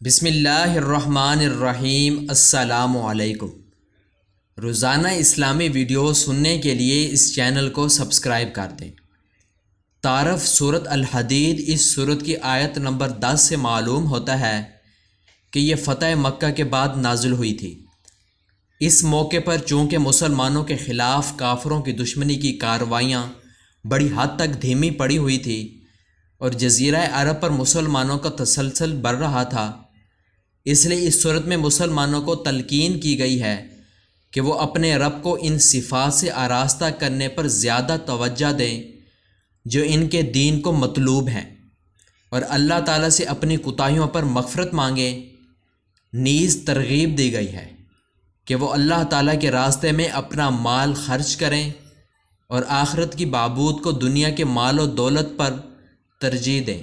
بسم اللہ الرحمن الرحیم۔ السلام علیکم۔ روزانہ اسلامی ویڈیو سننے کے لیے اس چینل کو سبسکرائب کر دیں۔ تعارف سورۃ الحدید۔ اس سورت کی آیت نمبر 10 سے معلوم ہوتا ہے کہ یہ فتح مکہ کے بعد نازل ہوئی تھی۔ اس موقع پر چونکہ مسلمانوں کے خلاف کافروں کی دشمنی کی کارروائیاں بڑی حد تک دھیمی پڑی ہوئی تھی اور جزیرہ عرب پر مسلمانوں کا تسلسل بڑھ رہا تھا، اس لیے اس صورت میں مسلمانوں کو تلقین کی گئی ہے کہ وہ اپنے رب کو ان صفات سے آراستہ کرنے پر زیادہ توجہ دیں جو ان کے دین کو مطلوب ہیں، اور اللہ تعالیٰ سے اپنی کوتاہیوں پر مغفرت مانگیں۔ نیز ترغیب دی گئی ہے کہ وہ اللہ تعالیٰ کے راستے میں اپنا مال خرچ کریں اور آخرت کی بابود کو دنیا کے مال و دولت پر ترجیح دیں،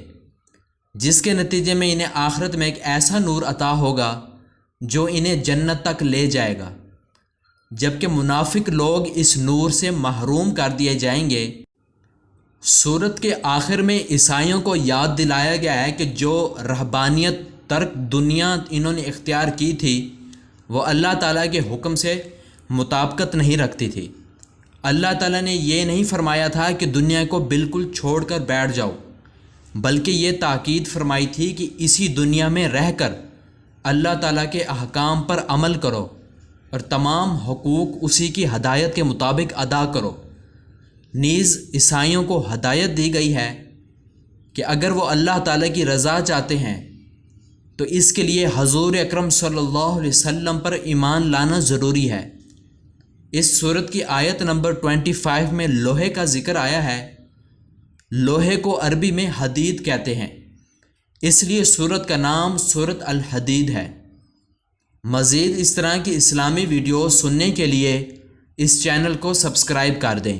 جس کے نتیجے میں انہیں آخرت میں ایک ایسا نور عطا ہوگا جو انہیں جنت تک لے جائے گا، جبکہ منافق لوگ اس نور سے محروم کر دیے جائیں گے۔ سورت کے آخر میں عیسائیوں کو یاد دلایا گیا ہے کہ جو رہبانیت ترک دنیا انہوں نے اختیار کی تھی وہ اللہ تعالیٰ کے حکم سے مطابقت نہیں رکھتی تھی۔ اللہ تعالیٰ نے یہ نہیں فرمایا تھا کہ دنیا کو بالکل چھوڑ کر بیٹھ جاؤ، بلکہ یہ تاکید فرمائی تھی کہ اسی دنیا میں رہ کر اللہ تعالیٰ کے احکام پر عمل کرو اور تمام حقوق اسی کی ہدایت کے مطابق ادا کرو۔ نیز عیسائیوں کو ہدایت دی گئی ہے کہ اگر وہ اللہ تعالیٰ کی رضا چاہتے ہیں تو اس کے لیے حضور اکرم صلی اللہ علیہ وسلم پر ایمان لانا ضروری ہے۔ اس سورت کی آیت نمبر 25 میں لوہے کا ذکر آیا ہے۔ لوہے کو عربی میں حدید کہتے ہیں، اس لیے سورت کا نام سورۃ الحدید ہے۔ مزید اس طرح کی اسلامی ویڈیو سننے کے لیے اس چینل کو سبسکرائب کر دیں۔